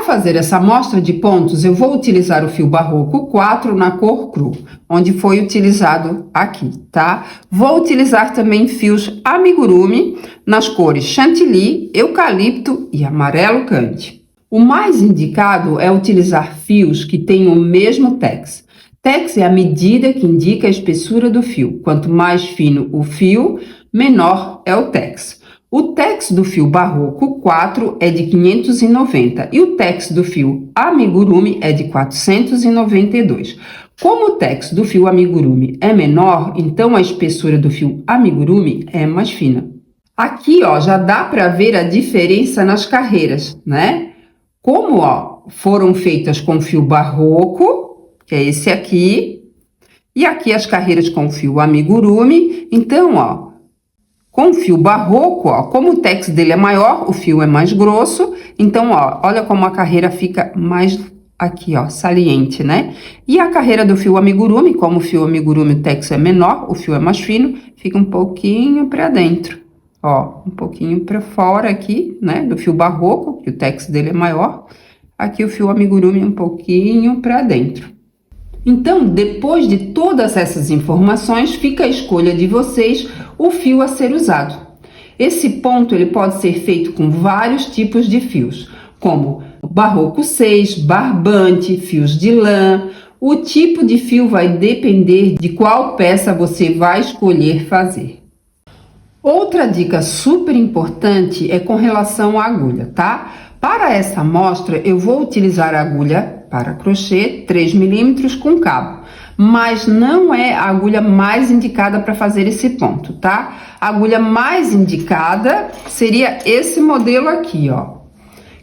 fazer essa amostra de pontos, eu vou utilizar o fio Barroco 4 na cor cru, onde foi utilizado aqui, tá? Vou utilizar também fios amigurumi nas cores chantilly, eucalipto e amarelo cande. O mais indicado é utilizar fios que tenham o mesmo tex. Tex é a medida que indica a espessura do fio. Quanto mais fino o fio, menor é o tex. O tex do fio Barroco 4 é de 590 e o tex do fio amigurumi é de 492. Como o tex do fio amigurumi é menor, então a espessura do fio amigurumi é mais fina. Aqui, ó, já dá para ver a diferença nas carreiras, né? Como, ó, foram feitas com fio Barroco, que é esse aqui, e aqui as carreiras com fio amigurumi, então, ó, com o fio Barroco, ó, como o tex dele é maior, o fio é mais grosso, então, ó, olha como a carreira fica mais aqui, ó, saliente, né? E a carreira do fio amigurumi, como o fio amigurumi o tex é menor, o fio é mais fino, fica um pouquinho para dentro, ó, um pouquinho para fora aqui, né, do fio Barroco, que o tex dele é maior. Aqui o fio amigurumi um pouquinho para dentro. Então, depois de todas essas informações, fica a escolha de vocês o fio a ser usado. Esse ponto ele pode ser feito com vários tipos de fios, como Barroco 6, barbante, fios de lã. O tipo de fio vai depender de qual peça você vai escolher fazer. Outra dica super importante é com relação à agulha, tá? Para essa amostra, eu vou utilizar a agulha para crochê 3 milímetros com cabo, mas não é a agulha mais indicada para fazer esse ponto, tá? A agulha mais indicada seria esse modelo aqui, ó,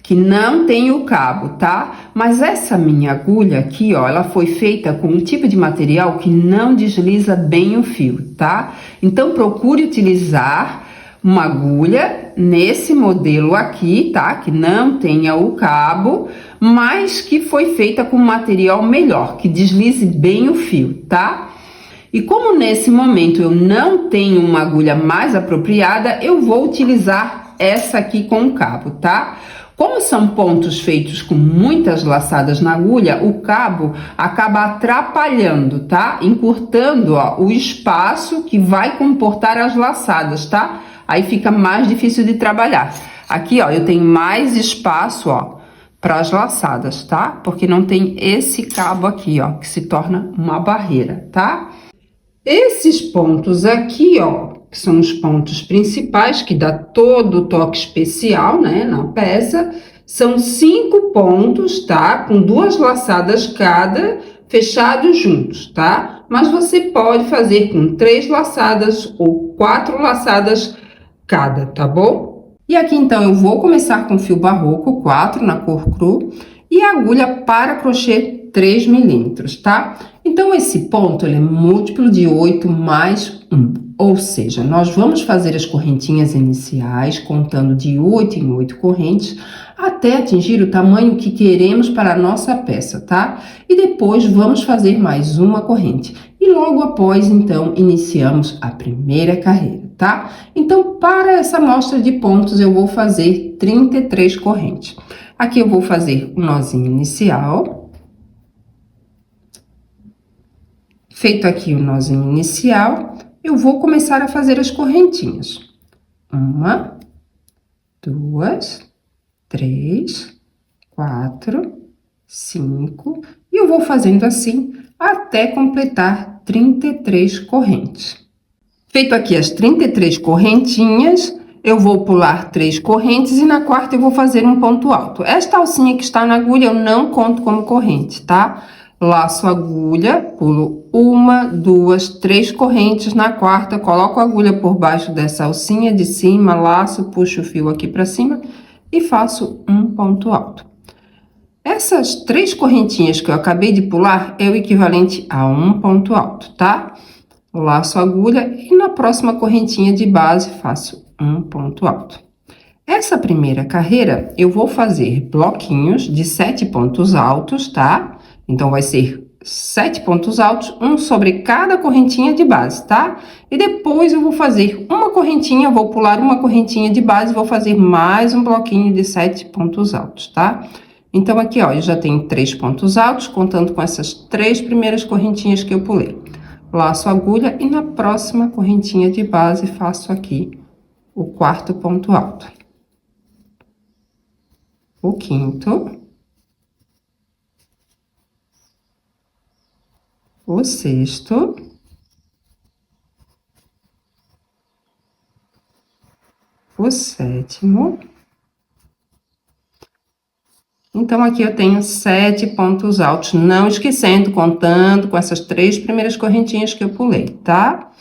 que não tem o cabo, tá? Mas essa minha agulha aqui, ó, ela foi feita com um tipo de material que não desliza bem o fio, tá? Então, procure utilizar uma agulha nesse modelo aqui, tá? Que não tenha o cabo, mas que foi feita com material melhor, que deslize bem o fio, tá? E como nesse momento eu não tenho uma agulha mais apropriada, eu vou utilizar essa aqui com o cabo, tá? Como são pontos feitos com muitas laçadas na agulha, o cabo acaba atrapalhando, tá? Encurtando, ó, o espaço que vai comportar as laçadas, tá? Aí fica mais difícil de trabalhar. Aqui, ó, eu tenho mais espaço, ó, para as laçadas, tá? Porque não tem esse cabo aqui, ó, que se torna uma barreira, tá? Esses pontos aqui, ó, que são os pontos principais, que dá todo o toque especial, né, na peça, são 5 pontos, tá? Com 2 laçadas cada, fechados juntos, tá? Mas você pode fazer com 3 laçadas ou 4 laçadas cada, tá bom? E aqui, então, eu vou começar com fio Barroco 4 na cor cru e agulha para crochê 3 milímetros, tá? Então, esse ponto, ele é múltiplo de 8 mais 1, ou seja, nós vamos fazer as correntinhas iniciais, contando de 8 em 8 correntes, até atingir o tamanho que queremos para a nossa peça, tá? E depois vamos fazer mais uma corrente. E logo após, então, iniciamos a primeira carreira, tá? Então, para essa amostra de pontos, eu vou fazer 33 correntes. Aqui eu vou fazer um nozinho inicial. Feito aqui o nozinho inicial, eu vou começar a fazer as correntinhas. 1, 2, 3, 4, 5, e eu vou fazendo assim até completar 33 correntes. Feito aqui as 33 correntinhas, eu vou pular 3 correntes e na quarta eu vou fazer um ponto alto. Esta alcinha que está na agulha eu não conto como corrente, tá? Laço a agulha, pulo 1, 2, 3 correntes, na quarta coloco a agulha por baixo dessa alcinha de cima, laço, puxo o fio aqui para cima e faço um ponto alto. Essas 3 correntinhas que eu acabei de pular é o equivalente a um ponto alto, tá? Laço a agulha e na próxima correntinha de base faço um ponto alto. Essa primeira carreira eu vou fazer bloquinhos de 7 pontos altos, tá? Então, vai ser 7 pontos altos, um sobre cada correntinha de base, tá? E depois eu vou fazer uma correntinha, vou pular uma correntinha de base, vou fazer mais um bloquinho de 7 pontos altos, tá? Então, aqui, ó, eu já tenho 3 pontos altos, contando com essas 3 primeiras correntinhas que eu pulei. Laço a agulha e na próxima correntinha de base, faço aqui o 4º ponto alto. O 5º. O 6º. O 7º. Então, aqui eu tenho 7 pontos altos, não esquecendo, contando com essas 3 primeiras correntinhas que eu pulei, tá?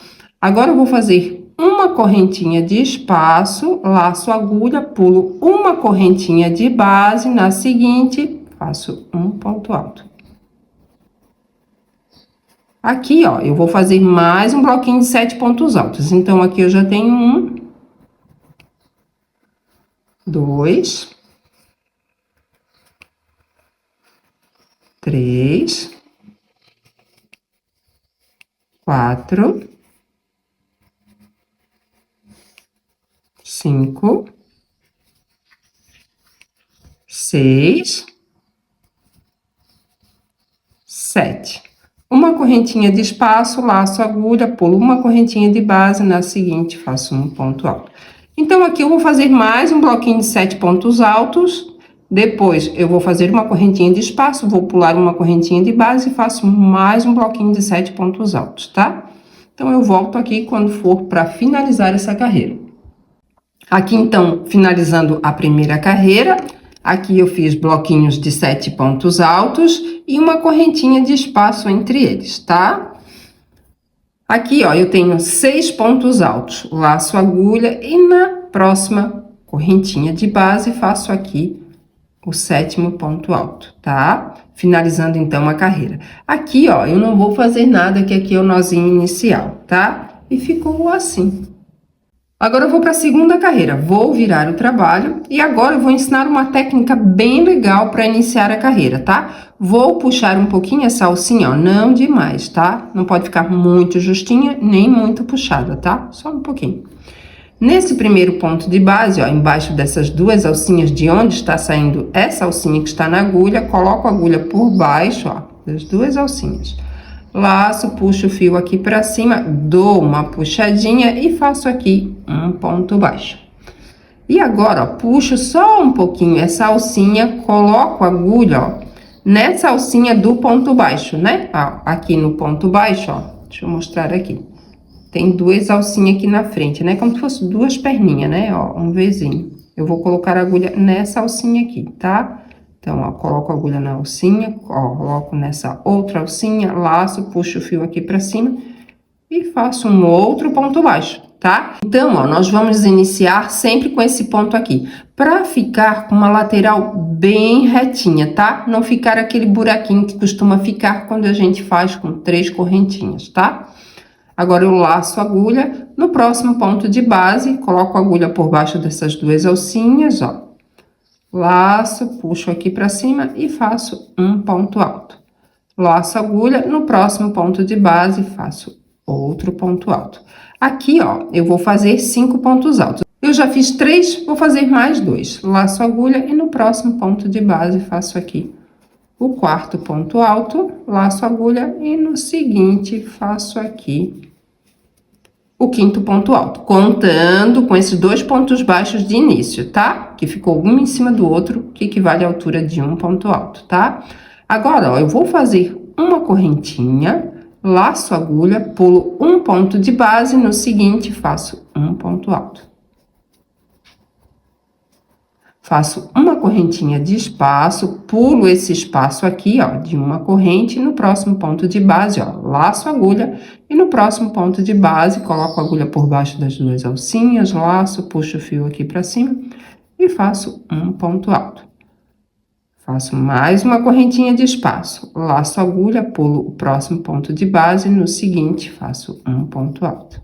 Agora, eu vou fazer uma correntinha de espaço, laço a agulha, pulo uma correntinha de base, na seguinte, faço um ponto alto. Aqui, ó, eu vou fazer mais um bloquinho de 7 pontos altos. Então, aqui eu já tenho 1, 2... 3, 4, 5, 6, 7. Uma correntinha de espaço, laço a agulha, pulo uma correntinha de base, na seguinte, faço um ponto alto. Então, aqui eu vou fazer mais um bloquinho de 7 pontos altos. Depois, eu vou fazer uma correntinha de espaço, vou pular uma correntinha de base e faço mais um bloquinho de 7 pontos altos, tá? Então, eu volto aqui quando for para finalizar essa carreira. Aqui, então, finalizando a primeira carreira, aqui eu fiz bloquinhos de 7 pontos altos e uma correntinha de espaço entre eles, tá? Aqui, ó, eu tenho 6 pontos altos, laço a agulha e na próxima correntinha de base faço aqui o 7º ponto alto, tá? Finalizando, então, a carreira. Aqui, ó, eu não vou fazer nada, que aqui é o nozinho inicial, tá? E ficou assim. Agora, eu vou para a segunda carreira. Vou virar o trabalho e agora eu vou ensinar uma técnica bem legal para iniciar a carreira, tá? Vou puxar um pouquinho essa alcinha, ó, não demais, tá? Não pode ficar muito justinha, nem muito puxada, tá? Só um pouquinho. Nesse primeiro ponto de base, ó, embaixo dessas 2 alcinhas, de onde está saindo essa alcinha que está na agulha, coloco a agulha por baixo, ó, das 2 alcinhas. Laço, puxo o fio aqui para cima, dou uma puxadinha e faço aqui um ponto baixo. E agora, ó, puxo só um pouquinho essa alcinha, coloco a agulha, ó, nessa alcinha do ponto baixo, né? Ó, aqui no ponto baixo, ó, deixa eu mostrar aqui. Tem 2 alcinhas aqui na frente, né? Como se fosse 2 perninhas, né? Ó, um Vzinho. Eu vou colocar a agulha nessa alcinha aqui, tá? Então, ó, coloco a agulha na alcinha, ó, coloco nessa outra alcinha, laço, puxo o fio aqui pra cima e faço um outro ponto baixo, tá? Então, ó, nós vamos iniciar sempre com esse ponto aqui, pra ficar com uma lateral bem retinha, tá? Não ficar aquele buraquinho que costuma ficar quando a gente faz com 3 correntinhas, tá? Agora, eu laço a agulha no próximo ponto de base, coloco a agulha por baixo dessas 2 alcinhas, ó. Laço, puxo aqui pra cima e faço um ponto alto. Laço a agulha no próximo ponto de base, faço outro ponto alto. Aqui, ó, eu vou fazer 5 pontos altos. Eu já fiz 3, vou fazer mais 2. Laço a agulha e no próximo ponto de base faço aqui o 4º ponto alto, laço a agulha e no seguinte faço aqui o 5º ponto alto, contando com esses 2 pontos baixos de início, tá? Que ficou um em cima do outro, que equivale à altura de um ponto alto, tá? Agora, ó, eu vou fazer uma correntinha, laço a agulha, pulo um ponto de base, no seguinte faço um ponto alto. Faço uma correntinha de espaço, pulo esse espaço aqui, ó, de uma corrente, e no próximo ponto de base, ó, laço a agulha, e no próximo ponto de base, coloco a agulha por baixo das 2 alcinhas, laço, puxo o fio aqui pra cima, e faço um ponto alto. Faço mais uma correntinha de espaço, laço a agulha, pulo o próximo ponto de base, no seguinte, faço um ponto alto.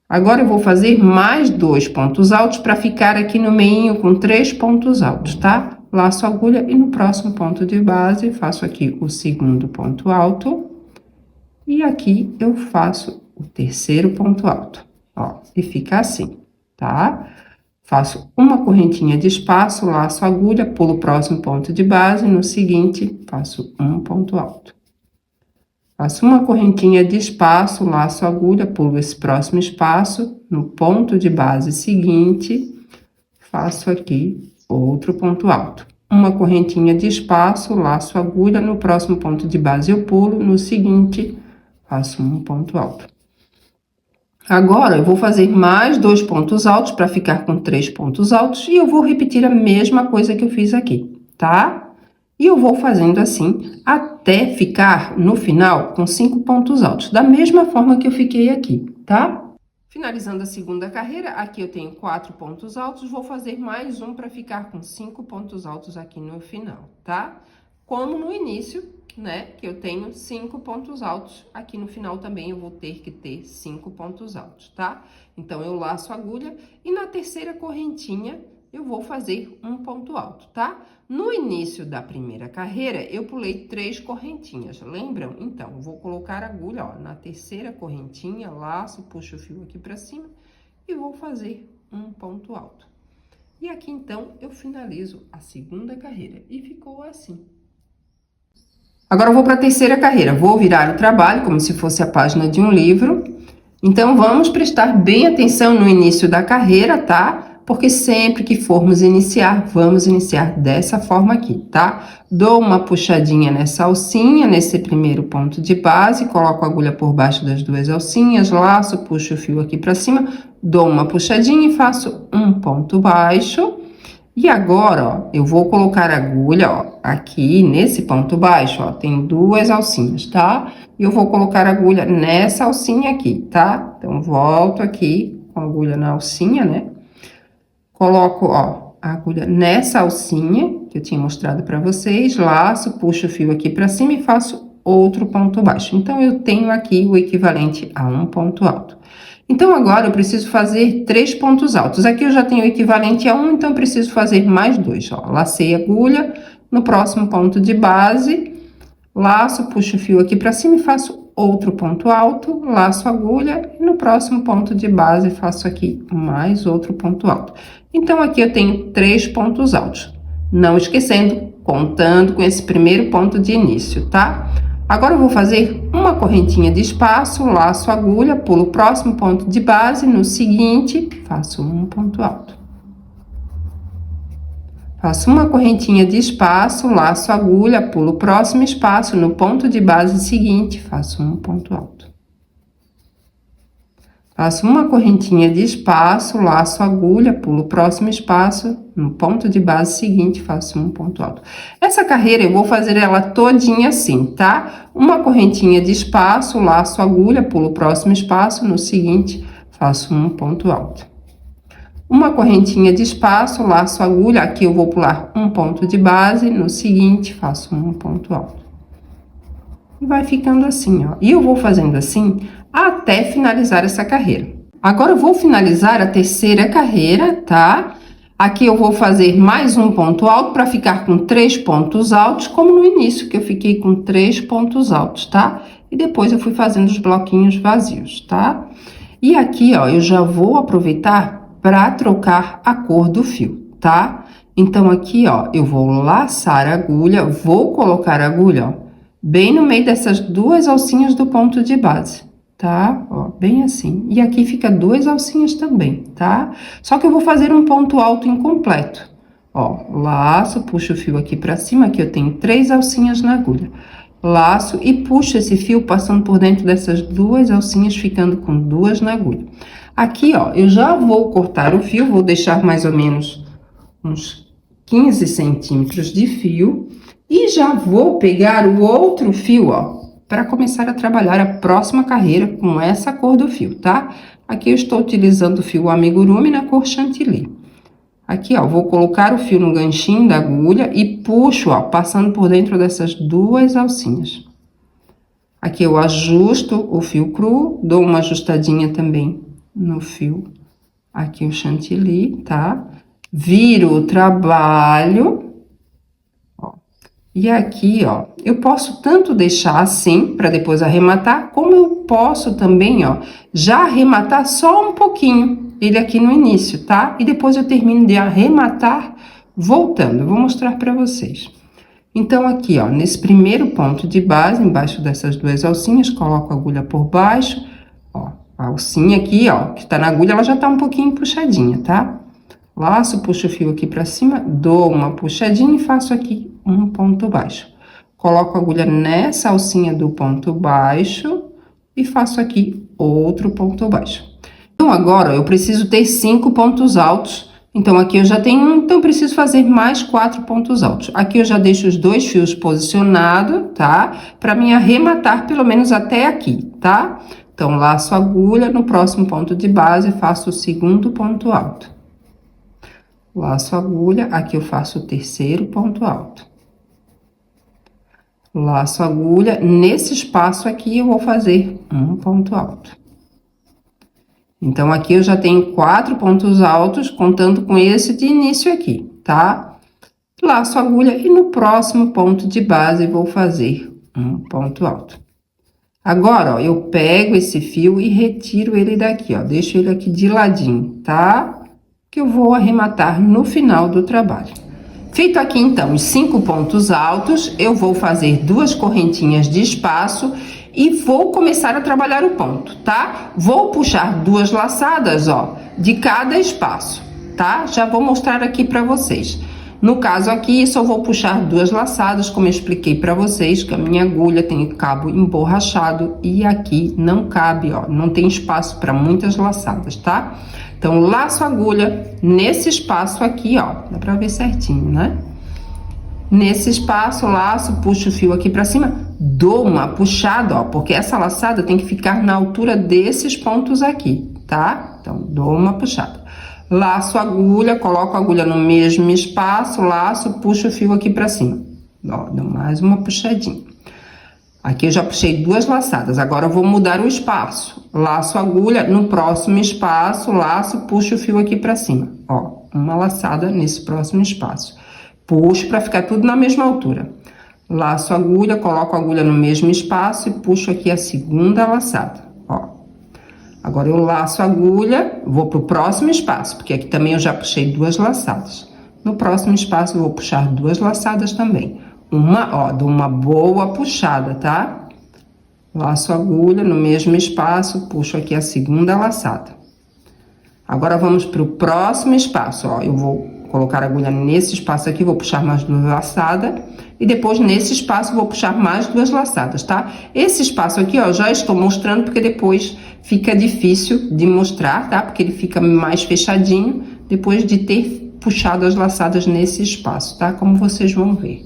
Agora, eu vou fazer mais 2 pontos altos para ficar aqui no meio com 3 pontos altos, tá? Laço a agulha e no próximo ponto de base, faço aqui o 2º ponto alto. E aqui eu faço o 3º ponto alto, ó, e fica assim, tá? faço uma correntinha de espaço, laço a agulha, pulo o próximo ponto de base, no seguinte, faço um ponto alto. Faço uma correntinha de espaço, laço a agulha, pulo esse próximo espaço, no ponto de base seguinte, faço aqui outro ponto alto. Uma correntinha de espaço, laço a agulha, no próximo ponto de base eu pulo, no seguinte, faço um ponto alto. Agora, eu vou fazer mais 2 pontos altos para ficar com 3 pontos altos e eu vou repetir a mesma coisa que eu fiz aqui, tá? E eu vou fazendo assim até ficar no final com 5 pontos altos, da mesma forma que eu fiquei aqui, tá? Finalizando a segunda carreira, aqui eu tenho 4 pontos altos, vou fazer mais um para ficar com 5 pontos altos aqui no final, tá? Como no início, né, que eu tenho 5 pontos altos, aqui no final também eu vou ter que ter 5 pontos altos, tá? Então, eu laço a agulha e na terceira correntinha eu vou fazer um ponto alto, tá? No início da primeira carreira, eu pulei 3 correntinhas, lembram? Então, eu vou colocar a agulha, ó, na terceira correntinha, laço, puxo o fio aqui pra cima e vou fazer um ponto alto. E aqui, então, eu finalizo a segunda carreira e ficou assim. Agora, eu vou para a terceira carreira. Vou virar o trabalho como se fosse a página de um livro. Então, vamos prestar bem atenção no início da carreira, tá? Porque sempre que formos iniciar, vamos iniciar dessa forma aqui, tá? Dou uma puxadinha nessa alcinha, nesse primeiro ponto de base, coloco a agulha por baixo das 2 alcinhas, laço, puxo o fio aqui para cima, dou uma puxadinha e faço um ponto baixo. E agora, ó, eu vou colocar a agulha, ó, aqui nesse ponto baixo, ó, tem 2 alcinhas, tá? E eu vou colocar a agulha nessa alcinha aqui, tá? Então, volto aqui com a agulha na alcinha, né? Coloco, ó, a agulha nessa alcinha, que eu tinha mostrado pra vocês, laço, puxo o fio aqui pra cima e faço outro ponto baixo. Então, eu tenho aqui o equivalente a um ponto alto. Então, agora eu preciso fazer 3 pontos altos. Aqui eu já tenho o equivalente a 1, então eu preciso fazer mais 2, ó. Lacei a agulha, no próximo ponto de base, laço, puxo o fio aqui pra cima e faço outro ponto alto, laço a agulha, e no próximo ponto de base faço aqui mais outro ponto alto. Então, aqui eu tenho 3 pontos altos. Não esquecendo, contando com esse primeiro ponto de início, tá? Agora, eu vou fazer uma correntinha de espaço, laço a agulha, pulo o próximo ponto de base, no seguinte, faço um ponto alto. Faço uma correntinha de espaço, laço a agulha, pulo o próximo espaço, no ponto de base seguinte, faço um ponto alto. Faço uma correntinha de espaço, laço a agulha, pulo o próximo espaço, no ponto de base seguinte, faço um ponto alto. Essa carreira eu vou fazer ela todinha assim, tá? Uma correntinha de espaço, laço a agulha, pulo o próximo espaço, no seguinte, faço um ponto alto. Uma correntinha de espaço, laço a agulha, aqui eu vou pular um ponto de base, no seguinte, faço um ponto alto. E vai ficando assim, ó. E eu vou fazendo assim até finalizar essa carreira. Agora, eu vou finalizar a terceira carreira, tá? Aqui eu vou fazer mais um ponto alto para ficar com 3 pontos altos, como no início, que eu fiquei com 3 pontos altos, tá? E depois eu fui fazendo os bloquinhos vazios, tá? E aqui, ó, eu já vou aproveitar para trocar a cor do fio, tá? Então, aqui, ó, eu vou laçar a agulha, vou colocar a agulha, ó, bem no meio dessas 2 alcinhas do ponto de base, tá? Ó, bem assim. E aqui fica 2 alcinhas também, tá? Só que eu vou fazer um ponto alto incompleto. Ó, laço, puxo o fio aqui pra cima, aqui eu tenho 3 alcinhas na agulha. Laço e puxo esse fio passando por dentro dessas 2 alcinhas, ficando com 2 na agulha. Aqui, ó, eu já vou cortar o fio, vou deixar mais ou menos uns 15 centímetros de fio. E já vou pegar o outro fio, ó, para começar a trabalhar a próxima carreira com essa cor do fio, tá? Aqui eu estou utilizando o fio amigurumi na cor chantilly. Aqui, ó, vou colocar o fio no ganchinho da agulha e puxo, ó, passando por dentro dessas 2 alcinhas. Aqui eu ajusto o fio cru, dou uma ajustadinha também no fio, aqui o chantilly, tá? Viro o trabalho. E aqui, ó, eu posso tanto deixar assim, para depois arrematar, como eu posso também, ó, já arrematar só um pouquinho. ele aqui no início, tá? E depois eu termino de arrematar voltando. Eu vou mostrar pra vocês. Então, aqui, ó, nesse primeiro ponto de base, embaixo dessas duas alcinhas, coloco a agulha por baixo, ó, a alcinha aqui, ó, que tá na agulha, ela já tá um pouquinho puxadinha, tá? Laço, puxo o fio aqui pra cima, dou uma puxadinha e faço aqui um ponto baixo. Coloco a agulha nessa alcinha do ponto baixo e faço aqui outro ponto baixo. Então, agora, eu preciso ter 5 pontos altos. Então, aqui eu já tenho um, então preciso fazer mais 4 pontos altos. Aqui eu já deixo os 2 fios posicionados, tá? Pra mim arrematar pelo menos até aqui, tá? Então, laço a agulha, no próximo ponto de base, faço o segundo ponto alto. Laço a agulha, aqui eu faço o terceiro ponto alto. Laço a agulha, nesse espaço aqui eu vou fazer um ponto alto. Então, aqui eu já tenho 4 pontos altos, contando com esse de início aqui, tá? Laço a agulha e no próximo ponto de base vou fazer um ponto alto. Agora, ó, eu pego esse fio e retiro ele daqui, ó, deixo ele aqui de ladinho, tá? Que eu vou arrematar no final do trabalho. Feito aqui, então, os 5 pontos altos, eu vou fazer 2 correntinhas de espaço e vou começar a trabalhar o ponto, tá? Vou puxar 2 laçadas, ó, de cada espaço, tá? Já vou mostrar aqui pra vocês. No caso aqui, só vou puxar 2 laçadas, como eu expliquei pra vocês, que a minha agulha tem cabo emborrachado e aqui não cabe, ó, não tem espaço pra muitas laçadas, tá? Então, laço a agulha nesse espaço aqui, ó, dá pra ver certinho, né? Nesse espaço, laço, puxo o fio aqui pra cima, dou uma puxada, ó, porque essa laçada tem que ficar na altura desses pontos aqui, tá? Então, dou uma puxada. Laço a agulha, coloco a agulha no mesmo espaço, laço, puxo o fio aqui pra cima. Ó, dou mais uma puxadinha. Aqui eu já puxei 2 laçadas, agora eu vou mudar o espaço. Laço a agulha, no próximo espaço, laço, puxo o fio aqui pra cima. Ó, uma laçada nesse próximo espaço. Puxo pra ficar tudo na mesma altura. Laço a agulha, coloco a agulha no mesmo espaço e puxo aqui a segunda laçada, ó. Agora, eu laço a agulha, vou pro próximo espaço, porque aqui também eu já puxei 2 laçadas. No próximo espaço, eu vou puxar 2 laçadas também. Ó, dou uma boa puxada, tá? Laço a agulha no mesmo espaço, puxo aqui a segunda laçada. Agora, vamos pro próximo espaço, ó. Eu vou colocar a agulha nesse espaço aqui, vou puxar mais 2 laçadas. E depois, nesse espaço, vou puxar mais 2 laçadas, tá? Esse espaço aqui, ó, já estou mostrando, porque depois fica difícil de mostrar, tá? Porque ele fica mais fechadinho, depois de ter puxado as laçadas nesse espaço, tá? Como vocês vão ver.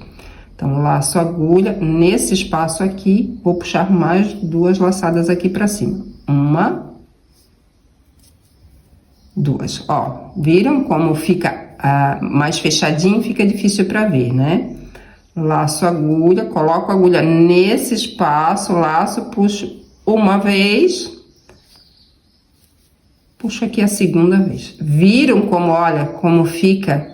Então, laço a agulha nesse espaço aqui, vou puxar mais 2 laçadas aqui pra cima. 1, 2. Ó, viram como fica mais fechadinho, fica difícil pra ver, né? Laço a agulha, coloco a agulha nesse espaço, laço, puxo uma vez, puxo aqui a segunda vez. Viram como, olha, como fica,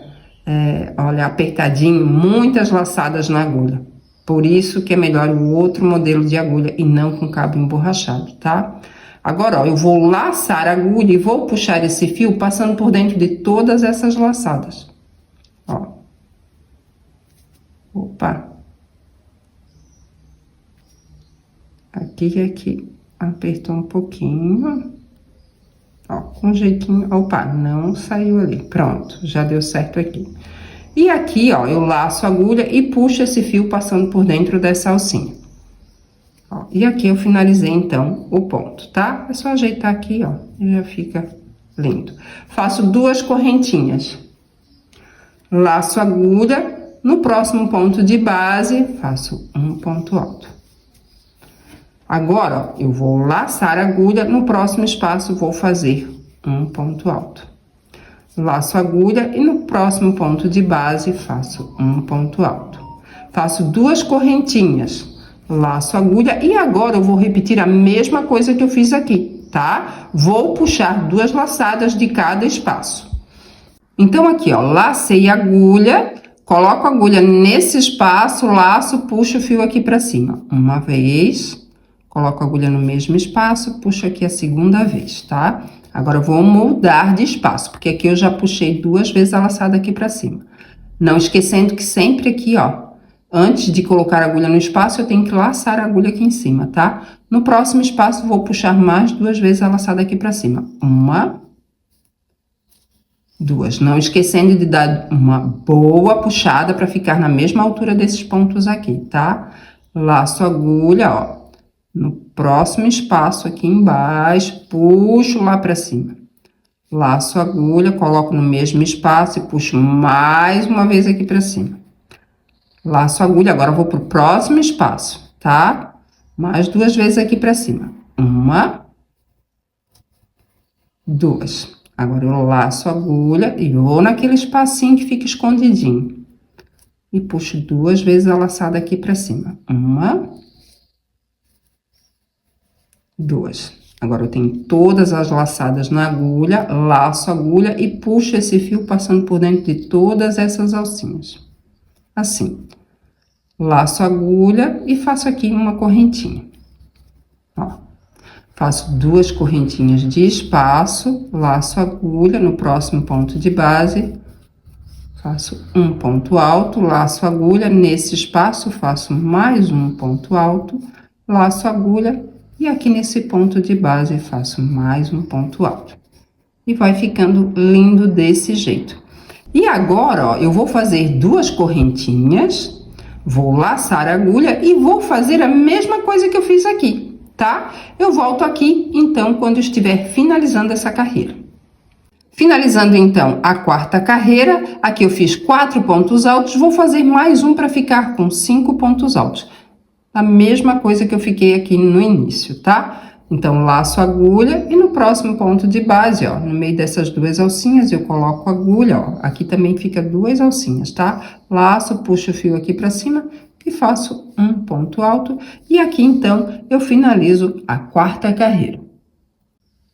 olha, apertadinho, muitas laçadas na agulha. Por isso que é melhor o outro modelo de agulha e não com cabo emborrachado, tá? Agora, ó, eu vou laçar a agulha e vou puxar esse fio passando por dentro de todas essas laçadas. Ó. Opa. Aqui e aqui. Apertou um pouquinho. Ó, com jeitinho. Opa, não saiu ali. Pronto, já deu certo aqui. E aqui, ó, eu laço a agulha e puxo esse fio passando por dentro dessa alcinha. Ó, e aqui eu finalizei, então, o ponto, tá? É só ajeitar aqui, ó, e já fica lindo. Faço 2 correntinhas. Laço a agulha. No próximo ponto de base, faço um ponto alto. Agora, ó, eu vou laçar a agulha, no próximo espaço vou fazer um ponto alto. Laço a agulha e no próximo ponto de base faço um ponto alto. Faço 2 correntinhas, laço a agulha e agora eu vou repetir a mesma coisa que eu fiz aqui, tá? Vou puxar 2 laçadas de cada espaço. Então, aqui, ó, lacei a agulha. Coloco a agulha nesse espaço, laço, puxo o fio aqui pra cima. Uma vez, coloco a agulha no mesmo espaço, puxo aqui a segunda vez, tá? Agora, eu vou moldar de espaço, porque aqui eu já puxei 2 vezes a laçada aqui pra cima. Não esquecendo que sempre aqui, ó, antes de colocar a agulha no espaço, eu tenho que laçar a agulha aqui em cima, tá? No próximo espaço, vou puxar mais 2 vezes a laçada aqui pra cima. 1, 2. Não esquecendo de dar uma boa puxada para ficar na mesma altura desses pontos aqui, tá? Laço a agulha, ó, no próximo espaço aqui embaixo, puxo lá para cima. Laço a agulha, coloco no mesmo espaço e puxo mais uma vez aqui para cima. Laço a agulha, agora eu vou pro próximo espaço, tá? Mais 2 vezes aqui para cima. 1, 2. Agora, eu laço a agulha e vou naquele espacinho que fica escondidinho. E puxo 2 vezes a laçada aqui pra cima. 1, 2. Agora, eu tenho todas as laçadas na agulha, laço a agulha e puxo esse fio passando por dentro de todas essas alcinhas. Assim. Laço a agulha e faço aqui uma correntinha. Ó. Faço 2 correntinhas de espaço, laço a agulha no próximo ponto de base, faço um ponto alto, laço a agulha, nesse espaço faço mais um ponto alto, laço a agulha e aqui nesse ponto de base faço mais um ponto alto. E vai ficando lindo desse jeito. E agora, ó, eu vou fazer 2 correntinhas, vou laçar a agulha e vou fazer a mesma coisa que eu fiz aqui. Tá? Eu volto aqui, então, quando estiver finalizando essa carreira. Finalizando, então, a 4ª carreira, aqui eu fiz 4 pontos altos, vou fazer mais um para ficar com 5 pontos altos. A mesma coisa que eu fiquei aqui no início, tá? Então, laço a agulha e no próximo ponto de base, ó, no meio dessas 2 alcinhas, eu coloco a agulha, ó. Aqui também fica 2 alcinhas, tá? Laço, puxo o fio aqui para cima e faço um ponto alto. E aqui, então, eu finalizo a 4ª carreira.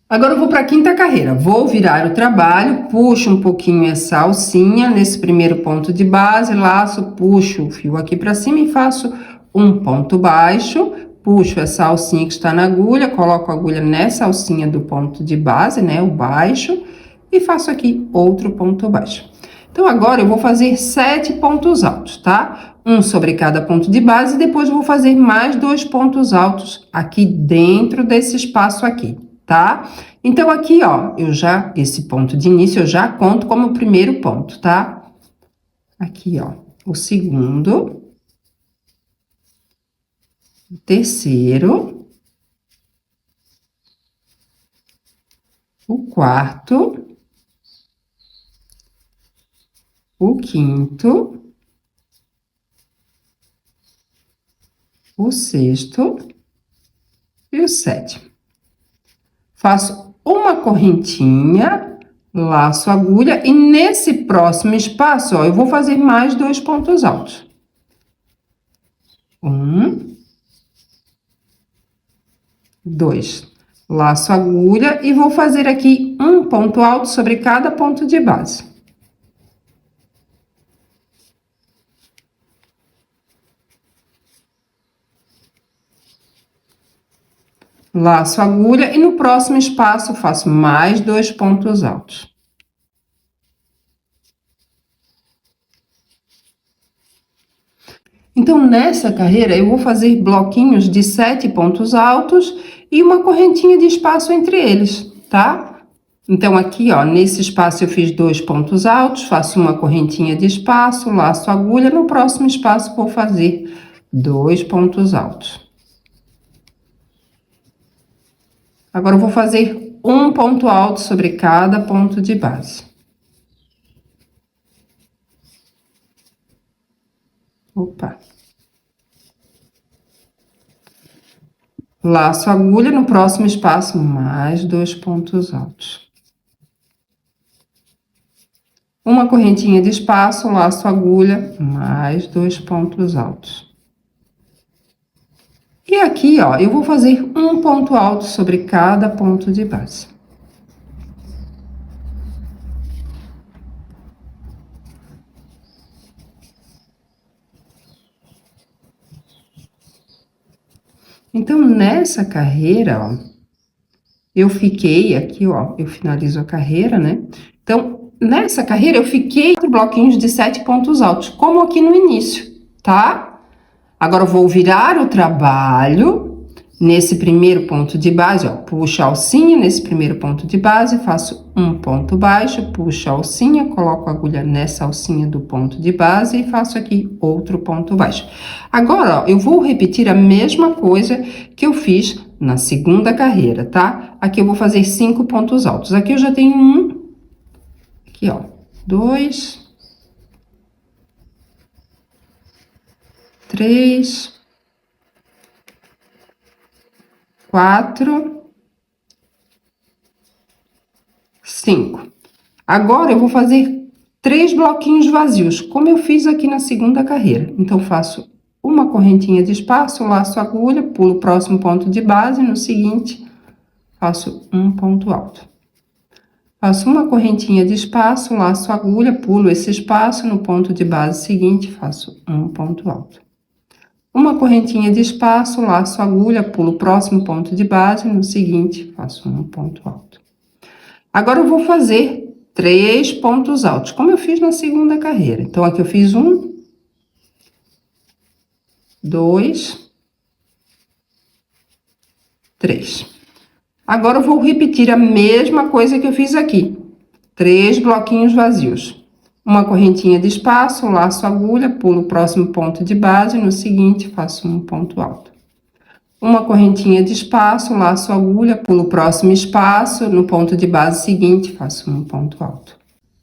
Agora, eu vou para a 5ª carreira. Vou virar o trabalho, puxo um pouquinho essa alcinha nesse primeiro ponto de base, laço, puxo o fio aqui para cima e faço um ponto baixo, puxo essa alcinha que está na agulha, coloco a agulha nessa alcinha do ponto de base, né, o baixo, e faço aqui outro ponto baixo. Então, agora eu vou fazer 7 pontos altos, tá? Um sobre cada ponto de base, e depois eu vou fazer mais 2 pontos altos aqui dentro desse espaço aqui, tá? Então, aqui, ó, esse ponto de início eu já conto como o primeiro ponto, tá? Aqui, ó, o segundo, o terceiro, o quarto, o quinto, o sexto e o sétimo. Faço uma correntinha, laço a agulha e nesse próximo espaço, ó, eu vou fazer mais 2 pontos altos. 1, 2. Laço a agulha e vou fazer aqui um ponto alto sobre cada ponto de base. Laço a agulha e no próximo espaço faço mais 2 pontos altos. Então, nessa carreira, eu vou fazer bloquinhos de 7 pontos altos e uma correntinha de espaço entre eles, tá? Então, aqui, ó, nesse espaço eu fiz 2 pontos altos, faço uma correntinha de espaço, laço a agulha, no próximo espaço vou fazer 2 pontos altos. Agora, eu vou fazer um ponto alto sobre cada ponto de base. Opa! Laço a agulha, no próximo espaço, mais 2 pontos altos. Uma correntinha de espaço, laço a agulha, mais 2 pontos altos. E aqui, ó, eu vou fazer um ponto alto sobre cada ponto de base. Então, nessa carreira, ó, eu fiquei aqui, ó, eu finalizo a carreira, né? Então, nessa carreira, eu fiquei 4 bloquinhos de 7 pontos altos, como aqui no início, tá? Agora, eu vou virar o trabalho nesse primeiro ponto de base, ó, puxo a alcinha nesse primeiro ponto de base, faço um ponto baixo, puxo a alcinha, coloco a agulha nessa alcinha do ponto de base e faço aqui outro ponto baixo. Agora, ó, eu vou repetir a mesma coisa que eu fiz na segunda carreira, tá? Aqui eu vou fazer 5 pontos altos. Aqui eu já tenho um, aqui, ó, 2, 3, 4, 5. Agora, eu vou fazer 3 bloquinhos vazios, como eu fiz aqui na segunda carreira. Então, faço uma correntinha de espaço, laço a agulha, pulo o próximo ponto de base, no seguinte, faço um ponto alto. Faço uma correntinha de espaço, laço a agulha, pulo esse espaço, no ponto de base seguinte, faço um ponto alto. Uma correntinha de espaço, laço a agulha, pulo o próximo ponto de base, no seguinte, faço um ponto alto. Agora, eu vou fazer 3 pontos altos, como eu fiz na segunda carreira. Então, aqui eu fiz 1, 2, 3. Agora, eu vou repetir a mesma coisa que eu fiz aqui. 3 bloquinhos vazios. Uma correntinha de espaço, laço a agulha, pulo o próximo ponto de base, no seguinte, faço um ponto alto. Uma correntinha de espaço, laço a agulha, pulo o próximo espaço, no ponto de base seguinte, faço um ponto alto.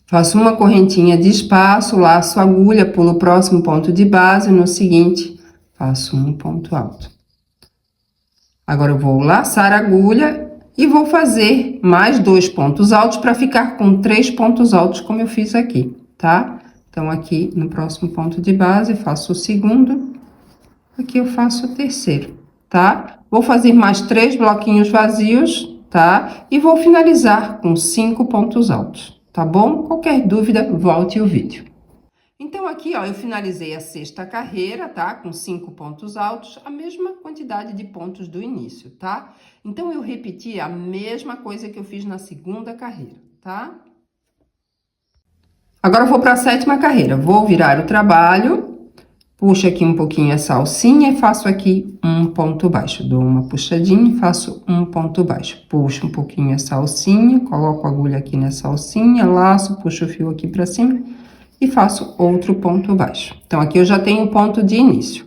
Faço uma correntinha de espaço, laço a agulha, pulo o próximo ponto de base, no seguinte, faço um ponto alto. Agora, eu vou laçar a agulha e vou fazer mais 2 pontos altos para ficar com 3 pontos altos, como eu fiz aqui, tá? Então, aqui no próximo ponto de base, faço o segundo, aqui eu faço o terceiro, tá? Vou fazer mais 3 bloquinhos vazios, tá? E vou finalizar com 5 pontos altos, tá bom? Qualquer dúvida, volte o vídeo. Então, aqui, ó, eu finalizei a sexta carreira, tá? Com 5 pontos altos, a mesma quantidade de pontos do início, tá? Então, eu repeti a mesma coisa que eu fiz na segunda carreira, tá? Agora, eu vou para a sétima carreira. Vou virar o trabalho, puxo aqui um pouquinho essa alcinha e faço aqui um ponto baixo. Dou uma puxadinha e faço um ponto baixo. Puxo um pouquinho essa alcinha, coloco a agulha aqui nessa alcinha, laço, puxo o fio aqui para cima e faço outro ponto baixo. Então, aqui eu já tenho o ponto de início.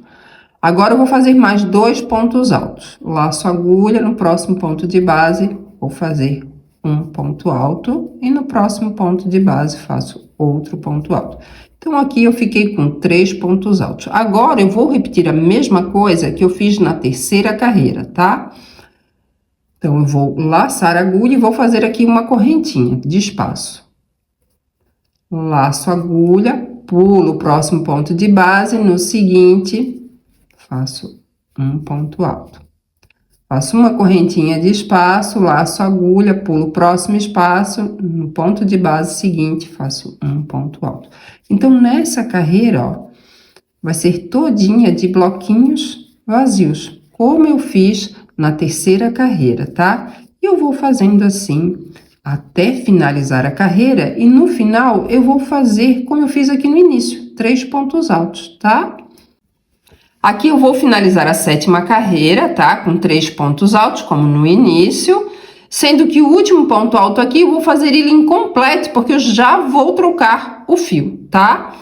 Agora, eu vou fazer mais 2 pontos altos. Laço a agulha, no próximo ponto de base, vou fazer um ponto alto. E no próximo ponto de base, faço outro ponto alto. Então, aqui eu fiquei com 3 pontos altos. Agora, eu vou repetir a mesma coisa que eu fiz na terceira carreira, tá? Então, eu vou laçar a agulha e vou fazer aqui uma correntinha de espaço. Laço a agulha, pulo o próximo ponto de base, no seguinte, faço um ponto alto. Faço uma correntinha de espaço, laço a agulha, pulo o próximo espaço, no ponto de base seguinte, faço um ponto alto. Então, nessa carreira, ó, vai ser todinha de bloquinhos vazios, como eu fiz na terceira carreira, tá? E eu vou fazendo assim até finalizar a carreira, e no final eu vou fazer como eu fiz aqui no início, 3 pontos altos, tá? Aqui eu vou finalizar a sétima carreira, tá? Com 3 pontos altos, como no início, sendo que o último ponto alto aqui eu vou fazer ele incompleto, porque eu já vou trocar o fio, tá?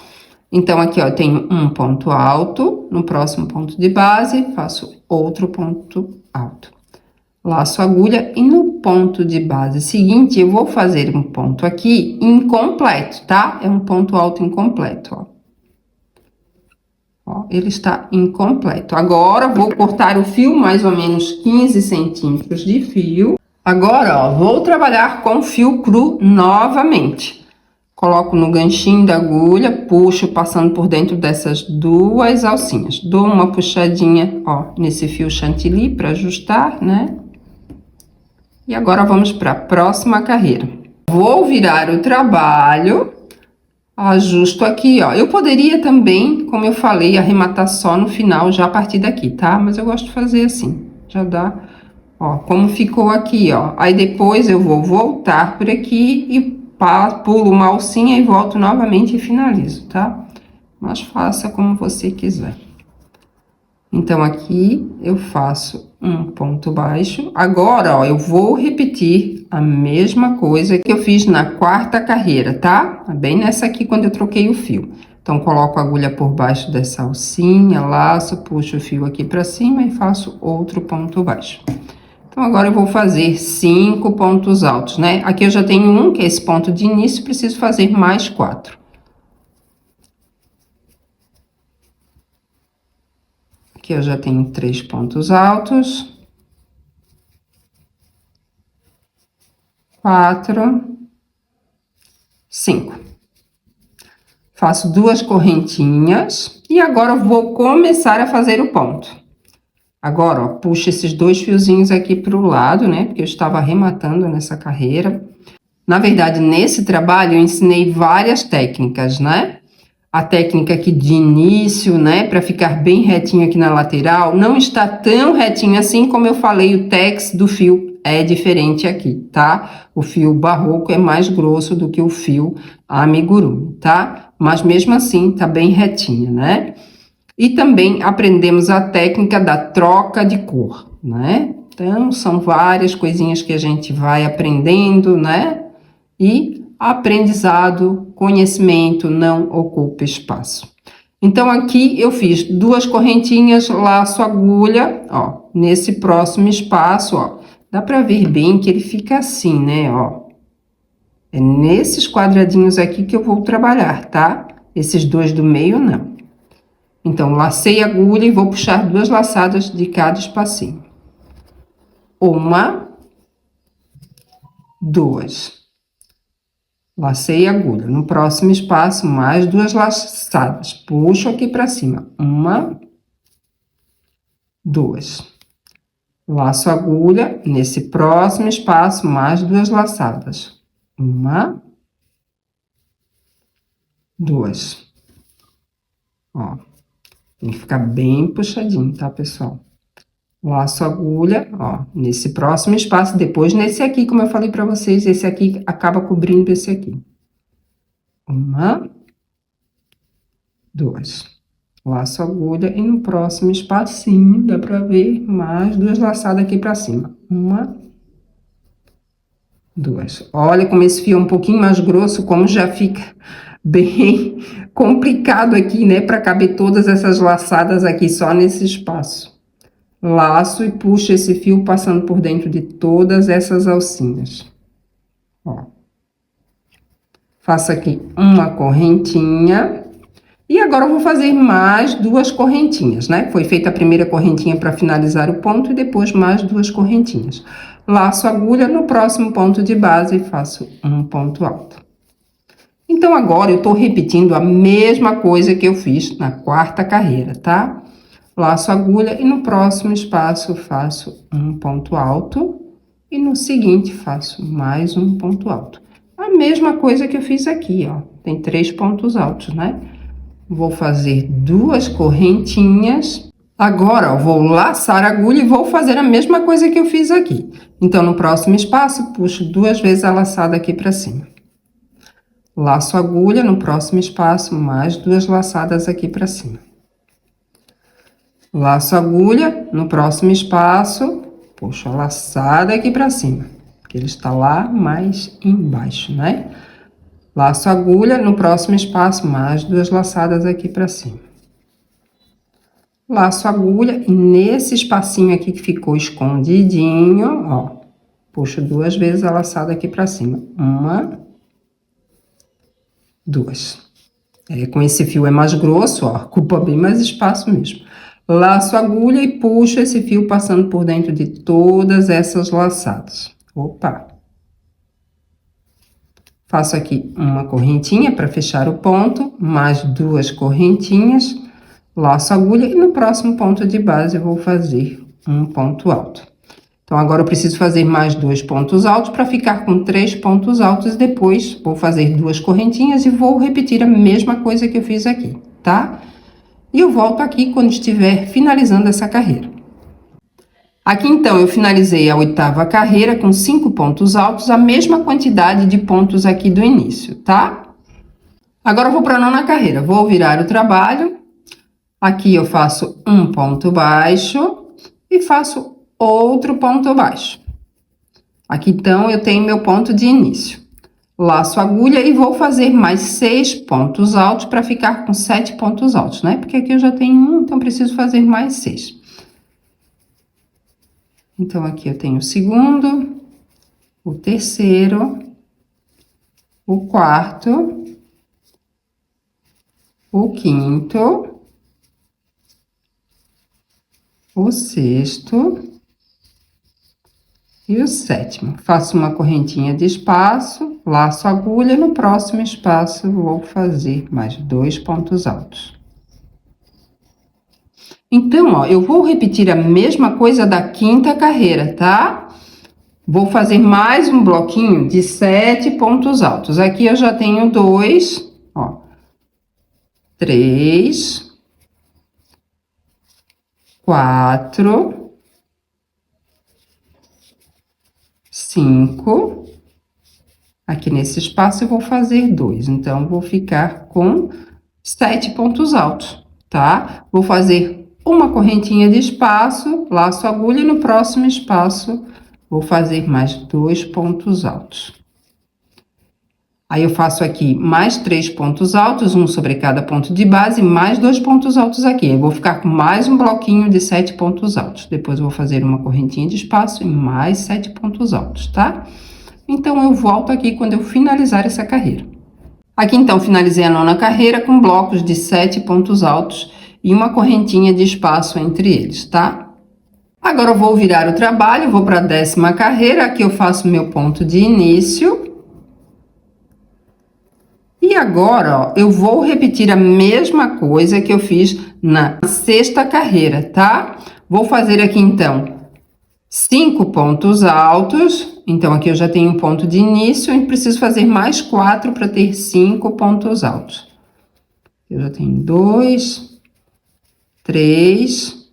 Então, aqui, ó, eu tenho um ponto alto, no próximo ponto de base, faço outro ponto alto. Laço a agulha e no ponto de base seguinte, eu vou fazer um ponto aqui incompleto, tá? É um ponto alto incompleto, ó. Ó, ele está incompleto. Agora, vou cortar o fio, mais ou menos 15 centímetros de fio. Agora, ó, vou trabalhar com fio cru novamente. Coloco no ganchinho da agulha, puxo passando por dentro dessas 2 alcinhas. Dou uma puxadinha, ó, nesse fio chantilly para ajustar, né? E agora, vamos para a próxima carreira. Vou virar o trabalho, ajusto aqui, ó. Eu poderia também, como eu falei, arrematar só no final, já a partir daqui, tá? Mas eu gosto de fazer assim, já dá Ó, como ficou aqui, ó. Aí depois eu vou voltar por aqui e pulo uma alcinha e volto novamente e finalizo, tá? Mas faça como você quiser. Então, aqui eu faço um ponto baixo. Agora, ó, eu vou repetir a mesma coisa que eu fiz na quarta carreira, tá? Bem nessa aqui, quando eu troquei o fio. Então, coloco a agulha por baixo dessa alcinha, laço, puxo o fio aqui pra cima e faço outro ponto baixo. Então, agora eu vou fazer 5 pontos altos, né? Aqui eu já tenho um, que é esse ponto de início, preciso fazer mais 4. Aqui eu já tenho 3 pontos altos. 4, 5. Faço 2 correntinhas e agora eu vou começar a fazer o ponto. Agora, ó, puxo esses 2 fiozinhos aqui pro lado, né? Porque eu estava arrematando nessa carreira. Na verdade, nesse trabalho eu ensinei várias técnicas, né? A técnica aqui de início, né? Para ficar bem retinho aqui na lateral. Não está tão retinho assim, como eu falei, o tex do fio é diferente aqui, tá? O fio barroco é mais grosso do que o fio amigurumi, tá? Mas mesmo assim, tá bem retinho, né? E também aprendemos a técnica da troca de cor, né? Então, são várias coisinhas que a gente vai aprendendo, né? E aprendizado, conhecimento não ocupa espaço. Então, aqui eu fiz 2 correntinhas, laço agulha, ó, nesse próximo espaço, ó. Dá pra ver bem que ele fica assim, né, ó. É nesses quadradinhos aqui que eu vou trabalhar, tá? Esses 2 do meio, não. Então, lacei a agulha e vou puxar 2 laçadas de cada espacinho. 1, 2. Lacei a agulha. No próximo espaço, mais 2 laçadas. Puxo aqui pra cima. 1, 2. Laço a agulha. Nesse próximo espaço, mais 2 laçadas. 1, 2. Ó. Tem que ficar bem puxadinho, tá, pessoal? Laço a agulha, ó, nesse próximo espaço, depois nesse aqui, como eu falei pra vocês, esse aqui acaba cobrindo esse aqui. 1, 2. Laço a agulha e no próximo espacinho, dá pra ver mais 2 laçadas aqui pra cima. 1, 2. Olha como esse fio é um pouquinho mais grosso, como já fica bem complicado aqui, né? Pra caber todas essas laçadas aqui só nesse espaço. Laço e puxo esse fio passando por dentro de todas essas alcinhas. Ó. Faço aqui uma correntinha. E agora eu vou fazer mais 2 correntinhas, né? Foi feita a primeira correntinha para finalizar o ponto e depois mais 2 correntinhas. Laço a agulha no próximo ponto de base e faço um ponto alto. Então, agora eu tô repetindo a mesma coisa que eu fiz na quarta carreira, tá? Laço a agulha e no próximo espaço faço um ponto alto e no seguinte faço mais um ponto alto. A mesma coisa que eu fiz aqui, ó. Tem 3 pontos altos, né? Vou fazer 2 correntinhas. Agora, ó, vou laçar a agulha e vou fazer a mesma coisa que eu fiz aqui. Então, no próximo espaço, puxo 2 vezes a laçada aqui pra cima. Laço a agulha, no próximo espaço, mais 2 laçadas aqui pra cima. Laço a agulha, no próximo espaço, puxo a laçada aqui pra cima, porque ele está lá mais embaixo, né? Laço a agulha, no próximo espaço, mais 2 laçadas aqui pra cima. Laço a agulha e nesse espacinho aqui que ficou escondidinho, ó, puxo 2 vezes a laçada aqui pra cima. 1, 2. Com esse fio é mais grosso, ó, ocupa bem mais espaço mesmo. Laço a agulha e puxo esse fio passando por dentro de todas essas laçadas. Opa! Faço aqui uma correntinha para fechar o ponto, mais 2 correntinhas, laço a agulha e no próximo ponto de base eu vou fazer um ponto alto. Então, agora eu preciso fazer mais 2 pontos altos para ficar com 3 pontos altos e depois vou fazer 2 correntinhas e vou repetir a mesma coisa que eu fiz aqui, tá? E eu volto aqui quando estiver finalizando essa carreira. Aqui, então, eu finalizei a 8ª carreira com 5 pontos altos, a mesma quantidade de pontos aqui do início, tá? Agora, eu vou para a 9ª carreira. Vou virar o trabalho. Aqui, eu faço um ponto baixo e faço outro ponto baixo. Aqui, então, eu tenho meu ponto de início. Laço a agulha e vou fazer mais 6 pontos altos para ficar com 7 pontos altos, né? Porque aqui eu já tenho um, então preciso fazer mais 6. Então, aqui eu tenho o segundo, o terceiro, o quarto, o quinto, o sexto e o sétimo. Faço uma correntinha de espaço, laço a agulha, no próximo espaço vou fazer mais 2 pontos altos. Então, ó, eu vou repetir a mesma coisa da 5ª carreira, tá? Vou fazer mais um bloquinho de 7 pontos altos. Aqui eu já tenho 2, ó. 3, 4, 5. Aqui nesse espaço eu vou fazer 2, então, vou ficar com 7 pontos altos, tá? Vou fazer uma correntinha de espaço, laço a agulha e no próximo espaço vou fazer mais 2 pontos altos. Aí, eu faço aqui mais 3 pontos altos, um sobre cada ponto de base, mais 2 pontos altos aqui. Eu vou ficar com mais um bloquinho de 7 pontos altos. Depois, eu vou fazer uma correntinha de espaço e mais 7 pontos altos, tá? Então, eu volto aqui quando eu finalizar essa carreira. Aqui, então, finalizei a 9ª carreira com blocos de 7 pontos altos e uma correntinha de espaço entre eles, tá? Agora, eu vou virar o trabalho, vou para a 10ª carreira, aqui eu faço meu ponto de início. E agora, ó, eu vou repetir a mesma coisa que eu fiz na 6ª carreira, tá? Vou fazer aqui, então, 5 pontos altos. Então, aqui eu já tenho um ponto de início, e preciso fazer mais 4 para ter 5 pontos altos. Eu já tenho 2, 3,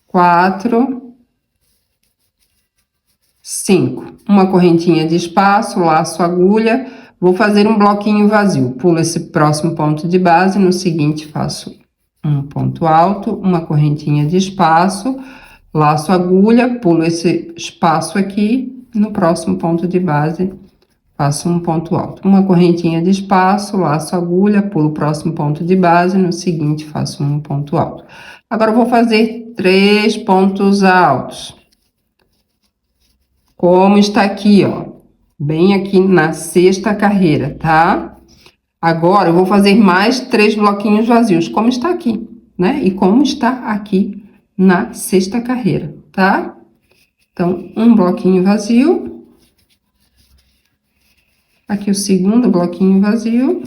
4, 5. Uma correntinha de espaço, laço a agulha, vou fazer um bloquinho vazio. Pulo esse próximo ponto de base, no seguinte faço um ponto alto, uma correntinha de espaço, laço a agulha, pulo esse espaço aqui, no próximo ponto de base faço um ponto alto, uma correntinha de espaço, laço a agulha, pulo o próximo ponto de base, no seguinte faço um ponto alto. Agora, eu vou fazer 3 pontos altos. Como está aqui, ó, bem aqui na 6ª carreira, tá? Agora, eu vou fazer mais 3 bloquinhos vazios, como está aqui, né? E como está aqui na 6ª carreira, tá? Então, um bloquinho vazio. Aqui o segundo bloquinho vazio.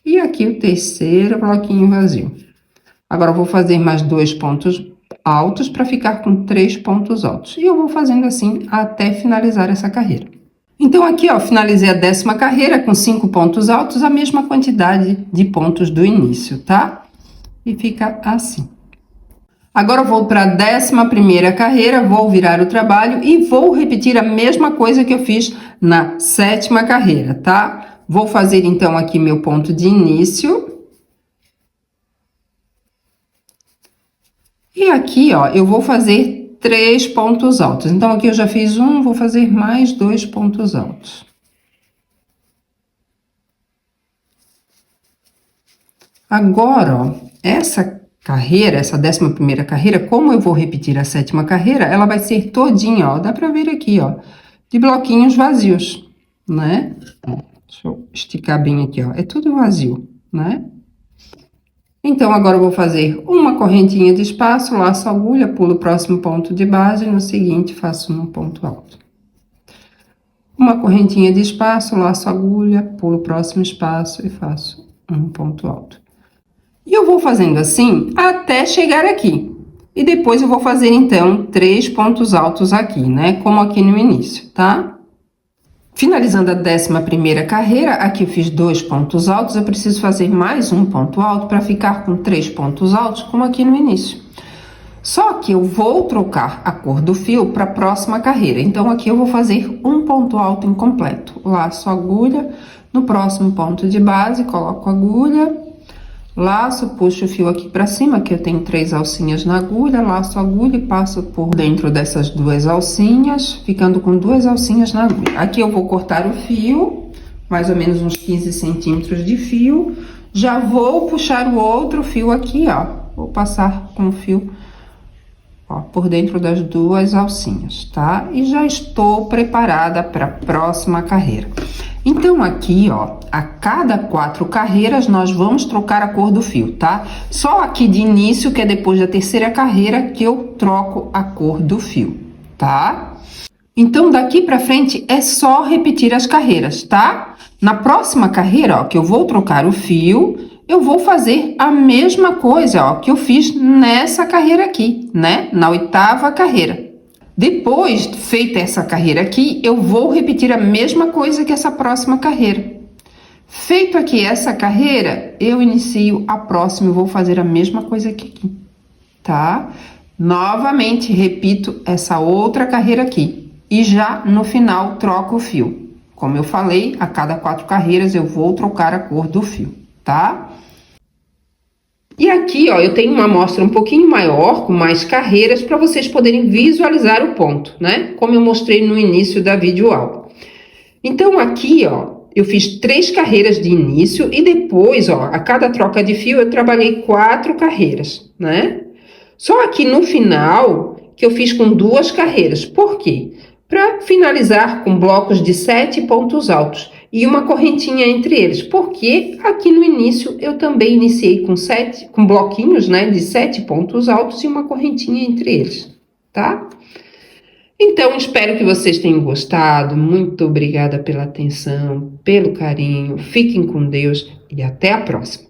E aqui o terceiro bloquinho vazio. Agora, eu vou fazer mais 2 pontos altos para ficar com 3 pontos altos. E eu vou fazendo assim até finalizar essa carreira. Então, aqui, ó, finalizei a 10ª carreira com 5 pontos altos, a mesma quantidade de pontos do início, tá? E fica assim. Agora, eu vou para a 11ª carreira, vou virar o trabalho e vou repetir a mesma coisa que eu fiz na 7ª carreira, tá? Vou fazer, então, aqui meu ponto de início. E aqui, ó, eu vou fazer 3 pontos altos. Então, aqui eu já fiz um, vou fazer mais 2 pontos altos. Agora, ó, essa carreira, essa 11ª carreira, como eu vou repetir a 7ª carreira, ela vai ser todinha, ó, dá pra ver aqui, ó, de bloquinhos vazios, né? Deixa eu esticar bem aqui, ó, é tudo vazio, né? Então, agora eu vou fazer uma correntinha de espaço, laço a agulha, pulo o próximo ponto de base, no seguinte faço um ponto alto. Uma correntinha de espaço, laço a agulha, pulo o próximo espaço e faço um ponto alto. E eu vou fazendo assim até chegar aqui. E depois eu vou fazer, então, 3 pontos altos aqui, né? Como aqui no início, tá? Finalizando a 11ª carreira, aqui eu fiz 2 pontos altos, eu preciso fazer mais um ponto alto para ficar com 3 pontos altos, como aqui no início. Só que eu vou trocar a cor do fio para a próxima carreira. Então, aqui eu vou fazer um ponto alto incompleto. Laço a agulha, no próximo ponto de base, coloco a agulha, laço, puxo o fio aqui para cima, que eu tenho 3 alcinhas na agulha, laço a agulha e passo por dentro dessas 2 alcinhas, ficando com 2 alcinhas na agulha. Aqui eu vou cortar o fio, mais ou menos uns 15 centímetros de fio. Já vou puxar o outro fio aqui, ó. Vou passar com o fio, ó, por dentro das 2 alcinhas, tá? E já estou preparada para a próxima carreira. Então, aqui, ó, a cada 4 carreiras, nós vamos trocar a cor do fio, tá? Só aqui de início, que é depois da terceira carreira, que eu troco a cor do fio, tá? Então, daqui pra frente, é só repetir as carreiras, tá? Na próxima carreira, ó, que eu vou trocar o fio, eu vou fazer a mesma coisa, ó, que eu fiz nessa carreira aqui, né? Na 8ª carreira. Depois, feita essa carreira aqui, eu vou repetir a mesma coisa que essa próxima carreira. Feito aqui essa carreira, eu inicio a próxima e vou fazer a mesma coisa aqui, tá? Novamente, repito essa outra carreira aqui. E já no final, troco o fio. Como eu falei, a cada 4 carreiras eu vou trocar a cor do fio, tá? E aqui, ó, eu tenho uma amostra um pouquinho maior, com mais carreiras, para vocês poderem visualizar o ponto, né? Como eu mostrei no início da videoaula. Então, aqui, ó, eu fiz 3 carreiras de início e depois, ó, a cada troca de fio eu trabalhei 4 carreiras, né? Só aqui no final que eu fiz com 2 carreiras. Por quê? Para finalizar com blocos de 7 pontos altos e uma correntinha entre eles, porque aqui no início eu também iniciei com bloquinhos, né, de 7 pontos altos e uma correntinha entre eles, tá? Então, espero que vocês tenham gostado. Muito obrigada pela atenção, pelo carinho. Fiquem com Deus e até a próxima.